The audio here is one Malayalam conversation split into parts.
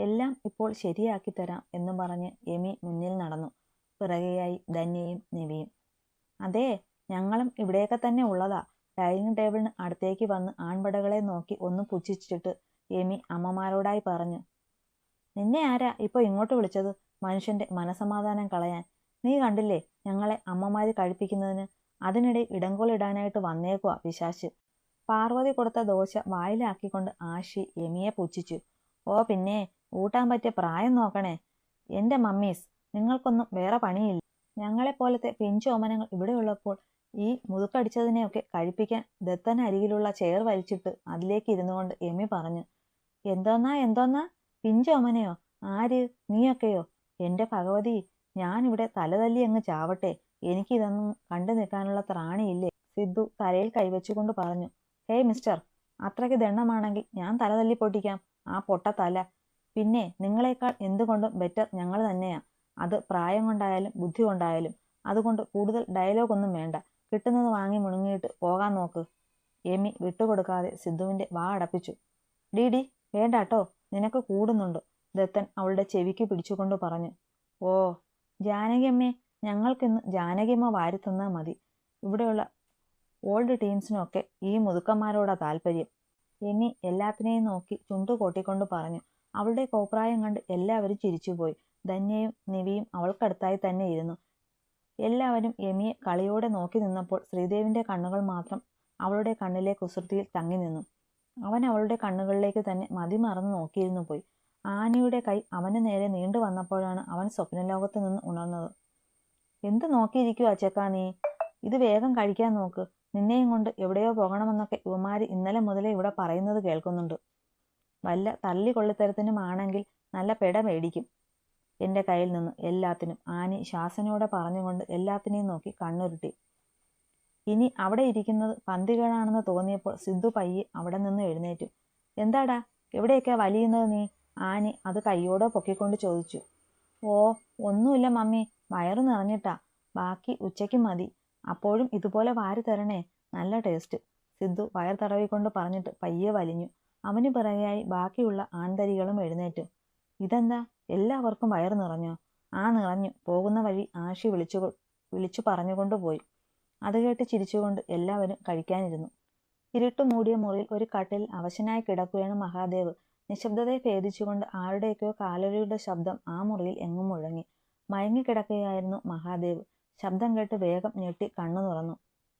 എല്ലാം ഇപ്പോൾ ശരിയാക്കി തരാം എന്ന് പറഞ്ഞ് എമി മുന്നിൽ നടന്നു. പിറകെയായി ധന്യയും നിവിയും. അതേ, ഞങ്ങളും ഇവിടെയൊക്കെ തന്നെ ഉള്ളതാ. ഡൈനിങ് ടേബിളിന് അടുത്തേക്ക് വന്ന് ആൺപടകളെ നോക്കി ഒന്ന് പുച്ഛിച്ചിട്ട് എമി അമ്മമാരോടായി പറഞ്ഞു. നിന്നെ ആരാ ഇപ്പോൾ ഇങ്ങോട്ട് വിളിച്ചത്? മനുഷ്യന്റെ മനസമാധാനം കളയാൻ. നീ കണ്ടില്ലേ ഞങ്ങളെ അമ്മമാര് കഴിപ്പിക്കുന്നതിന്? അതിനിടെ ഇടങ്കോലിടാനായിട്ട് വന്നേക്കുവാ പിശാച്. പാർവതി കൊടുത്ത ദോശ വായിലാക്കിക്കൊണ്ട് ആഷി എമിയെ പുച്ഛിച്ചു. ഓ പിന്നെ, ഊട്ടാൻ പറ്റിയ പ്രായം നോക്കണേ. എന്റെ മമ്മീസ്, നിങ്ങൾക്കൊന്നും വേറെ പണിയില്ല. ഞങ്ങളെപ്പോലത്തെ പിഞ്ചോമനങ്ങൾ ഇവിടെയുള്ളപ്പോൾ ഈ മുതുക്കടിച്ചതിനെയൊക്കെ കഴിപ്പിക്കാൻ ദത്തന് അരികിലുള്ള ചെയർ വലിച്ചിട്ട് അതിലേക്ക് ഇരുന്നുകൊണ്ട് എമി പറഞ്ഞു. എന്തോന്നാ പിഞ്ചോമനയോ? ആര്? നീയൊക്കെയോ? എന്റെ ഭഗവതി, ഞാനിവിടെ തലതല്ലി അങ്ങ് ചാവട്ടെ. എനിക്കിതൊന്നും കണ്ടു നിൽക്കാനുള്ള ത്രാണിയില്ലേ? സിദ്ധു തലയിൽ കൈവച്ചുകൊണ്ട് പറഞ്ഞു. ഹേയ് മിസ്റ്റർ, അത്രയ്ക്ക് ദണ്ണമാണെങ്കിൽ ഞാൻ തലതല്ലി പൊട്ടിക്കാം, ആ പൊട്ട തല. പിന്നെ നിങ്ങളെക്കാൾ എന്തുകൊണ്ടും ബെറ്റർ ഞങ്ങൾ തന്നെയാ. അത് പ്രായം കൊണ്ടായാലും ബുദ്ധി കൊണ്ടായാലും. അതുകൊണ്ട് കൂടുതൽ ഡയലോഗ് ഒന്നും വേണ്ട. കിട്ടുന്നത് വാങ്ങി മുണുങ്ങിയിട്ട് പോകാൻ നോക്ക്. എമി വിട്ടുകൊടുക്കാതെ സിദ്ധുവിന്റെ വാ അടപ്പിച്ചു. ഡി വേണ്ടാട്ടോ, നിനക്ക് കൂടുന്നുണ്ട്, ദത്തൻ അവളുടെ ചെവിക്ക് പിടിച്ചുകൊണ്ട് പറഞ്ഞു. ഓ ജാനകിയമ്മേ, ഞങ്ങൾക്കിന്ന് ജാനകിയമ്മ വാരി തന്നാ മതി. ഇവിടെയുള്ള ഓൾഡ് ടീംസിനൊക്കെ ഈ മുതുക്കന്മാരോടാ താല്പര്യം. എമി എല്ലാത്തിനെയും നോക്കി ചുണ്ടു കൊട്ടിക്കൊണ്ട് പറഞ്ഞു. അവളുടെ കോപ്രായം കണ്ട് എല്ലാവരും ചിരിച്ചുപോയി. ധന്യയും നിവിയും അവൾക്കടുത്തായി തന്നെ ഇരുന്നു. എല്ലാവരും എമിയെ കളിയോടെ നോക്കി നിന്നപ്പോൾ ശ്രീദേവിന്റെ കണ്ണുകൾ മാത്രം അവളുടെ കണ്ണിലെ കുസൃതിയിൽ തങ്ങി നിന്നു. അവൻ അവളുടെ കണ്ണുകളിലേക്ക് തന്നെ മതിമറന്ന് നോക്കിയിരുന്നു പോയി. ആനിയുടെ കൈ അവന് നേരെ നീണ്ടു വന്നപ്പോഴാണ് അവൻ സ്വപ്നലോകത്ത് നിന്ന് ഉണർന്നത്. എന്ത് നോക്കിയിരിക്കുവാ ചെക്കാ നീ? ഇത് വേഗം കഴിക്കാൻ നോക്ക്. നിന്നെയും കൊണ്ട് എവിടെയോ പോകണമെന്നൊക്കെ ഇവമാര് ഇന്നലെ മുതലേ ഇവിടെ പറയുന്നത് കേൾക്കുന്നുണ്ട്. വല്ല തള്ളിക്കൊള്ളിത്തരത്തിനുമാണെങ്കിൽ നല്ല പെട മേടിക്കും എന്റെ കയ്യിൽ നിന്ന് എല്ലാത്തിനും, ആനി ശാസനയോടെ പറഞ്ഞുകൊണ്ട് എല്ലാത്തിനെയും നോക്കി കണ്ണുരുട്ടി. ഇനി അവിടെ ഇരിക്കുന്നത് പന്തികേടാണെന്ന് തോന്നിയപ്പോൾ സിദ്ധു പയ്യെ അവിടെ നിന്ന് എഴുന്നേറ്റു. എന്താടാ, എവിടെയൊക്കെയാ വലിയുന്നത് നീ? ആനി അത് കയ്യോടെ പൊക്കിക്കൊണ്ട് ചോദിച്ചു. ഓ ഒന്നുമില്ല മമ്മി, വയറ് നിറഞ്ഞിട്ടാ. ബാക്കി ഉച്ചയ്ക്ക് മതി. അപ്പോഴും ഇതുപോലെ വാരി തരണേ, നല്ല ടേസ്റ്റ്. സിദ്ധു വയർ തടവിക്കൊണ്ട് പറഞ്ഞിട്ട് പയ്യെ വലിഞ്ഞു. അവന് പിറകെയായി ബാക്കിയുള്ള ആൺതരികളും എഴുന്നേറ്റു. ഇതെന്താ, എല്ലാവർക്കും വയറ് നിറഞ്ഞോ? ആ നിറഞ്ഞു. പോകുന്ന വഴി ആഷി വിളിച്ചു പറഞ്ഞുകൊണ്ടുപോയി. അത് കേട്ട് ചിരിച്ചുകൊണ്ട് എല്ലാവരും കഴിക്കാനിരുന്നു. ഇരുട്ടു മൂടിയ മുറിയിൽ ഒരു കട്ടിൽ അവശനായി കിടക്കുകയാണ് മഹാദേവ്. നിശബ്ദതയെ ഭേദിച്ചുകൊണ്ട് ആരുടെയൊക്കെയോ കാലടിയുടെ ശബ്ദം ആ മുറിയിൽ എങ്ങും മുഴങ്ങി. മയങ്ങിക്കിടക്കുകയായിരുന്നു മഹാദേവ്. ശബ്ദം കേട്ട് വേഗം ഞെട്ടി കണ്ണു തുറന്നു.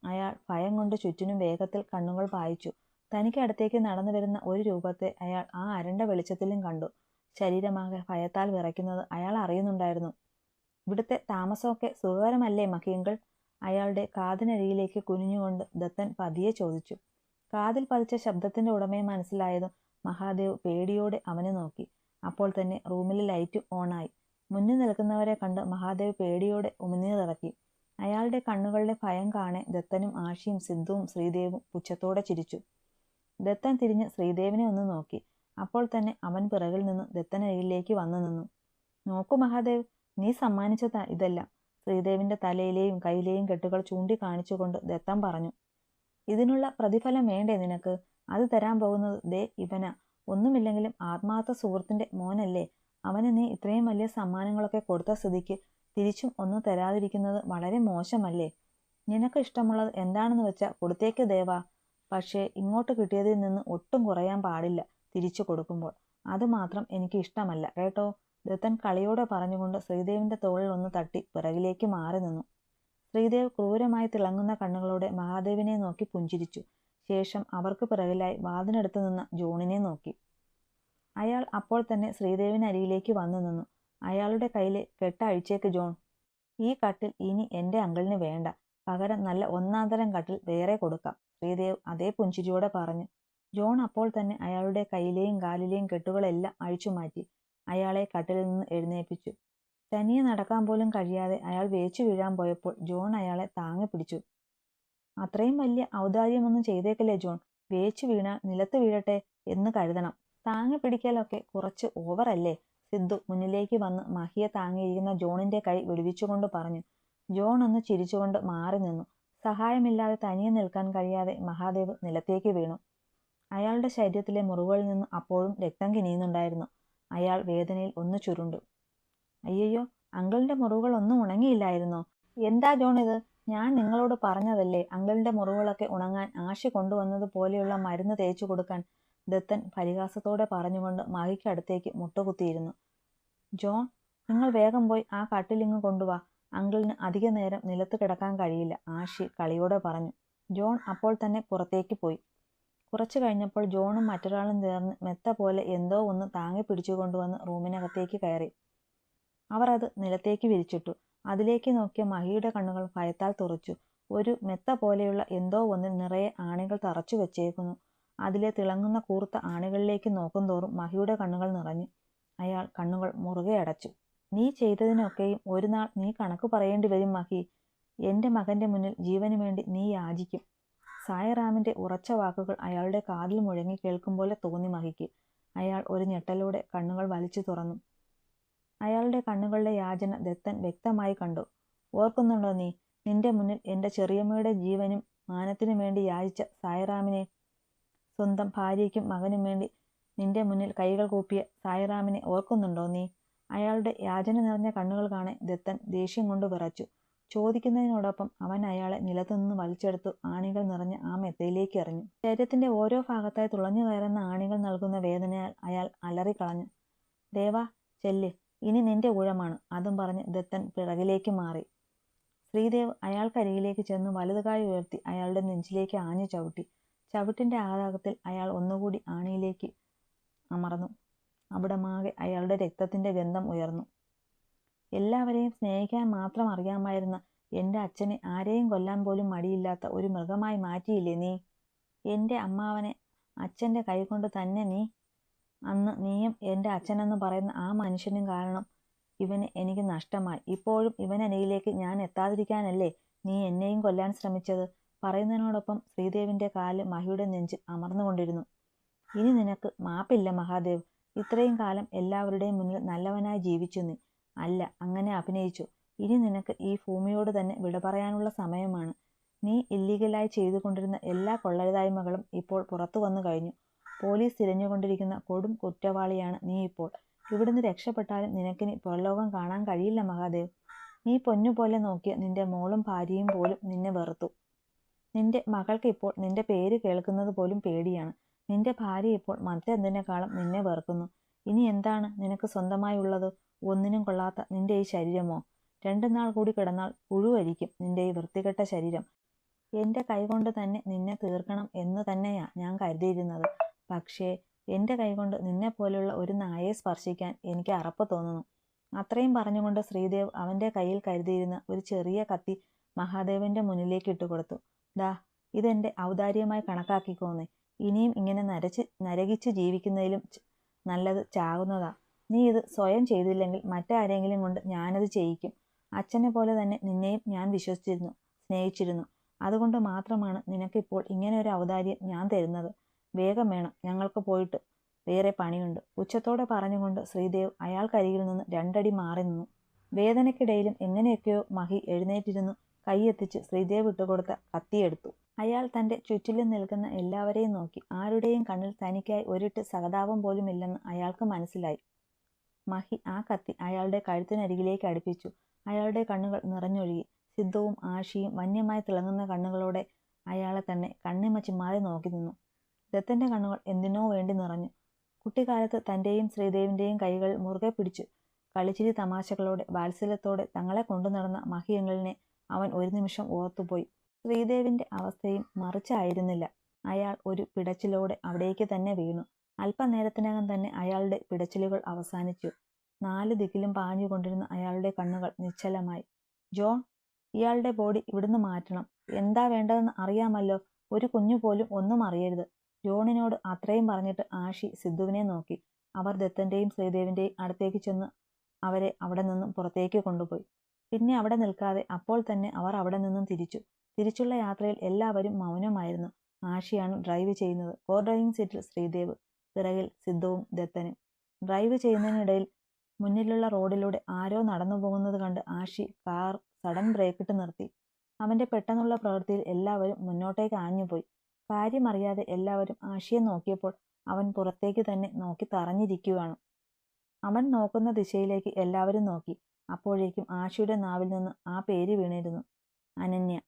അയാൾ ഭയം കൊണ്ട് ചുറ്റിനും വേഗത്തിൽ കണ്ണുകൾ പായിച്ചു. തനിക്ക് അടുത്തേക്ക് നടന്നു വരുന്ന ഒരു രൂപത്തെ അയാൾ ആ അരണ്ട വെളിച്ചത്തിലും കണ്ടു. ശരീരമാകെ ഭയത്താൽ വിറയ്ക്കുന്നത് അയാൾ അറിയുന്നുണ്ടായിരുന്നു. ഇവിടുത്തെ താമസമൊക്കെ സുഖകരമല്ലേ മഹിയങ്കൾ? അയാളുടെ കാതിനരികിലേക്ക് കുനിഞ്ഞുകൊണ്ട് ദത്തൻ പതിയെ ചോദിച്ചു. കാതിൽ പതിച്ച ശബ്ദത്തിന്റെ ഉടമയെ മനസ്സിലായതും മഹാദേവ് പേടിയോടെ അവനെ നോക്കി. അപ്പോൾ തന്നെ റൂമിലെ ലൈറ്റ് ഓണായി. മുന്നിൽ നിൽക്കുന്നവരെ കണ്ട് മഹാദേവ് പേടിയോടെ ഉമിനീറിറക്കി. അയാളുടെ കണ്ണുകളിലെ ഭയം കാണെ ദത്തനും ആഷിയും സിദ്ധുവും ശ്രീദേവും പുച്ഛത്തോടെ ചിരിച്ചു. ദത്തൻ തിരിഞ്ഞ് ശ്രീദേവിനെ ഒന്ന് നോക്കി. അപ്പോൾ തന്നെ അവൻ പിറകിൽ നിന്ന് ദത്തനരികിലേക്ക് വന്നു നിന്നു. നോക്കൂ മഹാദേവ്, നീ സമ്മാനിച്ചതാ ഇതെല്ലാം. ശ്രീദേവിന്റെ തലയിലെയും കയ്യിലെയും കെട്ടുകൾ ചൂണ്ടിക്കാണിച്ചുകൊണ്ട് ദത്തൻ പറഞ്ഞു. ഇതിനുള്ള പ്രതിഫലം വേണ്ടേ നിനക്ക്? അത് തരാൻ പോകുന്നത് ദേ ഇവനാ. ഒന്നുമില്ലെങ്കിലും ആത്മാർത്ഥ സുഹൃത്തിന്റെ മോനല്ലേ. അവന് നീ ഇത്രയും വലിയ സമ്മാനങ്ങളൊക്കെ കൊടുത്ത സ്ഥിതിക്ക് തിരിച്ചും ഒന്നും തരാതിരിക്കുന്നത് വളരെ മോശമല്ലേ? നിനക്ക് ഇഷ്ടമുള്ളത് എന്താണെന്ന് വെച്ചാൽ കൊടുത്തേക്ക് ദേവാ. പക്ഷേ ഇങ്ങോട്ട് കിട്ടിയതിൽ നിന്ന് ഒട്ടും കുറയാൻ പാടില്ല തിരിച്ചു കൊടുക്കുമ്പോൾ. അത് മാത്രം എനിക്ക് ഇഷ്ടമല്ല കേട്ടോ. ദത്തൻ കളിയോടെ പറഞ്ഞുകൊണ്ട് ശ്രീദേവിന്റെ തോളിൽ ഒന്ന് തട്ടി പിറകിലേക്ക് മാറി നിന്നു. ശ്രീദേവ് ക്രൂരമായി തിളങ്ങുന്ന കണ്ണുകളോടെ മഹാദേവിനെ നോക്കി പുഞ്ചിരിച്ചു. ശേഷം അവർക്ക് പിറകിലായി വാതിനടുത്ത് നിന്ന ജോണിനെ നോക്കി. അയാൾ അപ്പോൾ തന്നെ ശ്രീദേവിനരികിലേക്ക് വന്നു നിന്നു. അയാളുടെ കയ്യിലെ കെട്ട് അഴിച്ചേക്ക് ജോൺ. ഈ കട്ടിൽ ഇനി എന്റെ അങ്കിളിന് വേണ്ട. പകരം നല്ല ഒന്നാന്തരം കട്ടിൽ വേറെ കൊടുക്കാം, ശ്രീദേവ് അതേ പുഞ്ചിരിയോടെ പറഞ്ഞു. ജോൺ അപ്പോൾ തന്നെ അയാളുടെ കയ്യിലെയും കാലിലെയും കെട്ടുകളെല്ലാം അഴിച്ചു മാറ്റി. അയാളെ കട്ടിലിൽ നിന്ന് എഴുന്നേൽപ്പിച്ചു. തനിയെ നടക്കാൻ പോലും കഴിയാതെ അയാൾ വേച്ചു വീഴാൻ പോയപ്പോൾ ജോൺ അയാളെ താങ്ങി പിടിച്ചു. അത്രയും വലിയ ഔദാര്യമൊന്നും ചെയ്തേക്കല്ലേ ജോൺ. വേച്ചു വീണാൽ നിലത്ത് വീഴട്ടെ എന്ന് കരുതണം. താങ്ങി പിടിക്കലൊക്കെ കുറച്ച് ഓവറല്ലേ? സിദ്ധു മുന്നിലേക്ക് വന്ന് മഹിയെ താങ്ങിയിരിക്കുന്ന ജോണിന്റെ കൈ വിടുവിച്ചുകൊണ്ട് പറഞ്ഞു. ജോൺ ഒന്ന് ചിരിച്ചുകൊണ്ട് മാറി നിന്നു. സഹായമില്ലാതെ തനിയെ നിൽക്കാൻ കഴിയാതെ മഹാദേവ് നിലത്തേക്ക് വീണു. അയാളുടെ ശരീരത്തിലെ മുറിവുകളിൽ നിന്ന് അപ്പോഴും രക്തം കിനിയുന്നുണ്ടായിരുന്നു. അയാൾ വേദനയിൽ ഒന്ന് ചുരുണ്ടു. അയ്യോ, അങ്കിളിന്റെ മുറിവുകൾ ഒന്നും ഉണങ്ങിയില്ലായിരുന്നോ? എന്താ ജോൺ ഇത്? ഞാൻ നിങ്ങളോട് പറഞ്ഞതല്ലേ അങ്കിളിന്റെ മുറിവുകളൊക്കെ ഉണങ്ങാൻ ആശി കൊണ്ടുവന്നത് പോലെയുള്ള മരുന്ന് തേച്ചു കൊടുക്കാൻ. ദത്തൻ പരിഹാസത്തോടെ പറഞ്ഞുകൊണ്ട് മഹിക്ക് അടുത്തേക്ക് മുട്ടുകുത്തിയിരുന്നു. ജോൺ, നിങ്ങൾ വേഗം പോയി ആ കട്ടിലിങ്ങ് കൊണ്ടുവാ. അങ്കിളിന് അധിക നേരം നിലത്ത് കിടക്കാൻ കഴിയില്ല, ആഷി കളിയോടെ പറഞ്ഞു. ജോൺ അപ്പോൾ തന്നെ പുറത്തേക്ക് പോയി. കുറച്ചു കഴിഞ്ഞപ്പോൾ ജോണും മറ്റൊരാളും ചേർന്ന് മെത്ത പോലെ എന്തോ ഒന്ന് താങ്ങി പിടിച്ചുകൊണ്ടുവന്ന് റൂമിനകത്തേക്ക് കയറി. അവർ അത് നിലത്തേക്ക് വിരിച്ചിട്ടു. അതിലേക്ക് നോക്കിയ മഹിയുടെ കണ്ണുകൾ ഭയത്താൽ തുറച്ചു. ഒരു മെത്ത പോലെയുള്ള എന്തോ ഒന്നിൽ നിറയെ ആണികൾ തറച്ചു വെച്ചേക്കുന്നു. അതിലെ തിളങ്ങുന്ന കൂർത്ത ആണികളിലേക്ക് നോക്കുന്തോറും മഹിയുടെ കണ്ണുകൾ നിറഞ്ഞു. അയാൾ കണ്ണുകൾ മുറുകെ അടച്ചു. നീ ചെയ്തതിനൊക്കെയും ഒരു നാൾ നീ കണക്ക് പറയേണ്ടി വരും മഹി. എന്റെ മകന്റെ മുന്നിൽ ജീവന് വേണ്ടി നീ യാചിക്കും. സായിറാമിന്റെ ഉറച്ച വാക്കുകൾ അയാളുടെ കാതിൽ മുഴങ്ങി കേൾക്കും പോലെ തോന്നി മഹിക്ക്. അയാൾ ഒരു ഞെട്ടലോടെ കണ്ണുകൾ വലിച്ചു തുറന്നു. അയാളുടെ കണ്ണുകളുടെ യാചന ദത്തൻ വ്യക്തമായി കണ്ടു. ഓർക്കുന്നുണ്ടോ നീ നിന്റെ മുന്നിൽ എന്റെ ചെറിയമ്മയുടെ ജീവനും മാനത്തിനു വേണ്ടി യാചിച്ച സായിറാമിനെ? സ്വന്തം ഭാര്യയ്ക്കും മകനും വേണ്ടി നിന്റെ മുന്നിൽ കൈകൾ കൂപ്പിയ സായിറാമിനെ ഓർക്കുന്നുണ്ടോ നീ? അയാളുടെ യാചന നിറഞ്ഞ കണ്ണുകൾ കാണെ ദത്തൻ ദേഷ്യം കൊണ്ട് വിറച്ചു. ചോദിക്കുന്നതിനോടൊപ്പം അവൻ അയാളെ നിലത്തുനിന്ന് വലിച്ചെടുത്തു ആണികൾ നിറഞ്ഞ ആ മെത്തയിലേക്ക് എറിഞ്ഞു. ശരീരത്തിന്റെ ഓരോ ഭാഗത്തായി തുളഞ്ഞു കയറുന്ന ആണികൾ നൽകുന്ന വേദനയാൽ അയാൾ അലറിക്കളഞ്ഞു. ദേവാ, ചെല്ല്, ഇനി നിന്റെ ഊഴമാണ്. അതും പറഞ്ഞ് ദത്തൻ പിറകിലേക്ക് മാറി. ശ്രീദേവ് അയാൾക്കരികിലേക്ക് ചെന്ന് വലതുകാൽ ഉയർത്തി അയാളുടെ നെഞ്ചിലേക്ക് ആഞ്ഞു ചവിട്ടി. ചവിട്ടിന്റെ ആഘാതത്തിൽ അയാൾ ഒന്നുകൂടി ആണിയിലേക്ക് അമർന്നു. അവിടമാകെ അയാളുടെ രക്തത്തിന്റെ ഗന്ധം ഉയർന്നു. എല്ലാവരെയും സ്നേഹിക്കാൻ മാത്രം അറിയാമായിരുന്ന എന്റെ അച്ഛനെ ആരെയും കൊല്ലാൻ പോലും മടിയില്ലാത്ത ഒരു മൃഗമായി മാറ്റിയില്ലേ നീ? എന്റെ അമ്മാവനെ അച്ഛന്റെ കൈകൊണ്ട് തന്നെ നീ. അന്ന് നീയും എന്റെ അച്ഛനെന്ന് പറയുന്ന ആ മനുഷ്യനും കാരണം ഇവന് എനിക്ക് നഷ്ടമായി. ഇപ്പോഴും ഇവനരികിലേക്ക് ഞാൻ എത്താതിരിക്കാനല്ലേ നീ എന്നെയും കൊല്ലാൻ ശ്രമിച്ചത്? പറയുന്നതിനോടൊപ്പം ശ്രീദേവിന്റെ കാല് മഹിയുടെ നെഞ്ചിൽ അമർന്നുകൊണ്ടിരുന്നു. ഇനി നിനക്ക് മാപ്പില്ല മഹാദേവ്. ഇത്രയും കാലം എല്ലാവരുടെയും മുന്നിൽ നല്ലവനായി ജീവിച്ചു നീ. അല്ല, അങ്ങനെ അഭിനയിച്ചു. ഇനി നിനക്ക് ഈ ഭൂമിയോട് തന്നെ വിട പറയാനുള്ള സമയമാണ്. നീ ഇല്ലീഗലായി ചെയ്തുകൊണ്ടിരുന്ന എല്ലാ കൊള്ളരുതായ്മകളും ഇപ്പോൾ പുറത്തു വന്നു കഴിഞ്ഞു. പോലീസ് തിരഞ്ഞുകൊണ്ടിരിക്കുന്ന കൊടും കുറ്റവാളിയാണ് നീ ഇപ്പോൾ. ഇവിടുന്ന് രക്ഷപ്പെട്ടാലും നിനക്കിനി പുറലോകം കാണാൻ കഴിയില്ല മഹാദേവ്. നീ പൊന്നുപോലെ നോക്കിയ നിന്റെ മോളും ഭാര്യയും പോലും നിന്നെ വെറുത്തു. നിന്റെ മകൾക്ക് ഇപ്പോൾ നിന്റെ പേര് കേൾക്കുന്നത് പോലും പേടിയാണ്. നിന്റെ ഭാര്യ ഇപ്പോൾ മറ്റെന്തിനേക്കാളും നിന്നെ വെറുക്കുന്നു. ഇനി എന്താണ് നിനക്ക് സ്വന്തമായി ഉള്ളത്? ഒന്നിനും കൊള്ളാത്ത നിന്റെ ഈ ശരീരമോ? 2 നാൾ കൂടി കിടന്നാൽ പുഴുവരിക്കും നിന്റെ ഈ വൃത്തികെട്ട ശരീരം. എന്റെ കൈകൊണ്ട് തന്നെ നിന്നെ തീർക്കണം എന്ന് തന്നെയാ ഞാൻ കരുതിയിരുന്നത്. പക്ഷേ എന്റെ കൈകൊണ്ട് നിന്നെ പോലെയുള്ള ഒരു നായയെ സ്പർശിക്കാൻ എനിക്ക് അറപ്പ് തോന്നുന്നു. അത്രയും പറഞ്ഞുകൊണ്ട് ശ്രീദേവ് അവന്റെ കയ്യിൽ കരുതിയിരുന്ന ഒരു ചെറിയ കത്തി മഹാദേവന്റെ മുന്നിലേക്ക് ഇട്ടുകൊടുത്തു. ദാ, ഇതെന്റെ ഔദാര്യമായി കണക്കാക്കിക്കോന്നേ. ഇനിയും ഇങ്ങനെ നരകിച്ച് ജീവിക്കുന്നതിലും നല്ലത് ചാകുന്നതാ. നീ ഇത് സ്വയം ചെയ്തില്ലെങ്കിൽ മറ്റാരെങ്കിലും കൊണ്ട് ഞാനത് ചെയ്യിക്കും. അച്ഛനെ പോലെ തന്നെ നിന്നെയും ഞാൻ വിശ്വസിച്ചിരുന്നു, സ്നേഹിച്ചിരുന്നു. അതുകൊണ്ട് മാത്രമാണ് നിനക്കിപ്പോൾ ഇങ്ങനെ ഒരു ഔദാര്യം ഞാൻ തരുന്നത്. വേഗം വേണം, ഞങ്ങൾക്ക് പോയിട്ട് വേറെ പണിയുണ്ട്. ഉച്ചത്തോടെ പറഞ്ഞുകൊണ്ട് ശ്രീദേവ് അയാൾക്കരികിൽ നിന്ന് 2 അടി മാറി നിന്നു. വേദനയ്ക്കിടയിലും എങ്ങനെയൊക്കെയോ മഹി എഴുന്നേറ്റിരുന്നു കൈയെത്തിച്ച് ശ്രീദേവ് ഇട്ടുകൊടുത്ത കത്തിയെടുത്തു. അയാൾ തന്റെ ചുറ്റിലും നിൽക്കുന്ന എല്ലാവരെയും നോക്കി. ആരുടെയും കണ്ണിൽ തനിക്കായി ഒരിട്ട് സഹതാപം പോലും ഇല്ലെന്ന് അയാൾക്ക് മനസ്സിലായി. മഹി ആ കത്തി അയാളുടെ കഴുത്തിനരികിലേക്ക് അടുപ്പിച്ചു. അയാളുടെ കണ്ണുകൾ നിറഞ്ഞൊഴുകി. സിദ്ധുവും ആഷിയും വന്യമായി തിളങ്ങുന്ന കണ്ണുകളോടെ അയാളെ തന്നെ കണ്ണിമ ചിമ്മാതെ നോക്കി നിന്നു. ദത്തന്റെ കണ്ണുകൾ എന്തിനോ വേണ്ടി നിറഞ്ഞു. കുട്ടിക്കാലത്ത് തന്റെയും ശ്രീദേവിന്റെയും കൈകളിൽ മുറുകെ പിടിച്ചു കളിച്ചിരി തമാശകളോടെ വാത്സല്യത്തോടെ തങ്ങളെ കൊണ്ടു നടന്ന മഹിയങ്ങളിനെ അവൻ ഒരു നിമിഷം ഓർത്തുപോയി. ശ്രീദേവിന്റെ അവസ്ഥയും മറിച്ചായിരുന്നില്ല. അയാൾ ഒരു പിടച്ചിലോടെ അവിടേക്ക് തന്നെ വീണു. അല്പനേരത്തിനകം തന്നെ അയാളുടെ പിടച്ചിലുകൾ അവസാനിച്ചു. 4 ദിക്കിലും പാഞ്ഞുകൊണ്ടിരുന്ന അയാളുടെ കണ്ണുകൾ നിശ്ചലമായി. ജോൺ, ഇയാളുടെ ബോഡി ഇവിടുന്ന് മാറ്റണം. എന്താ വേണ്ടതെന്ന് അറിയാമല്ലോ. ഒരു കുഞ്ഞു പോലും ഒന്നും അറിയരുത്. ജോണിനോട് അത്രയും പറഞ്ഞിട്ട് ആഷി സിദ്ധുവിനെ നോക്കി. അവർ ദത്തന്റെയും ശ്രീദേവിന്റെയും അടുത്തേക്ക് ചെന്ന് അവരെ അവിടെ നിന്നും പുറത്തേക്ക് കൊണ്ടുപോയി. പിന്നെ അവിടെ നിൽക്കാതെ അപ്പോൾ തന്നെ അവർ അവിടെ നിന്നും തിരിച്ചു. തിരിച്ചുള്ള യാത്രയിൽ എല്ലാവരും മൗനമായിരുന്നു. ആഷിയാണ് ഡ്രൈവ് ചെയ്യുന്നത്. കോ ഡ്രൈവിംഗ് സീറ്റിൽ ശ്രീദേവ്, പിറകിൽ സിദ്ധുവും ദത്തനും. ഡ്രൈവ് ചെയ്യുന്നതിനിടയിൽ മുന്നിലുള്ള റോഡിലൂടെ ആരോ നടന്നു പോകുന്നത് കണ്ട് ആഷി കാർ സഡൻ ബ്രേക്കിട്ട് നിർത്തി. അവന്റെ പെട്ടെന്നുള്ള പ്രവൃത്തിയിൽ എല്ലാവരും മുന്നോട്ടേക്ക് ആഞ്ഞുപോയി. കാര്യമറിയാതെ എല്ലാവരും ആഷിയെ നോക്കിയപ്പോൾ അവൻ പുറത്തേക്ക് തന്നെ നോക്കി തറഞ്ഞിരിക്കുകയാണ്. അവൻ നോക്കുന്ന ദിശയിലേക്ക് എല്ലാവരും നോക്കി. അപ്പോഴേക്കും ആഷിയുടെ നാവിൽ നിന്ന് ആ പേര് വീണിരുന്നു. അനന്യ.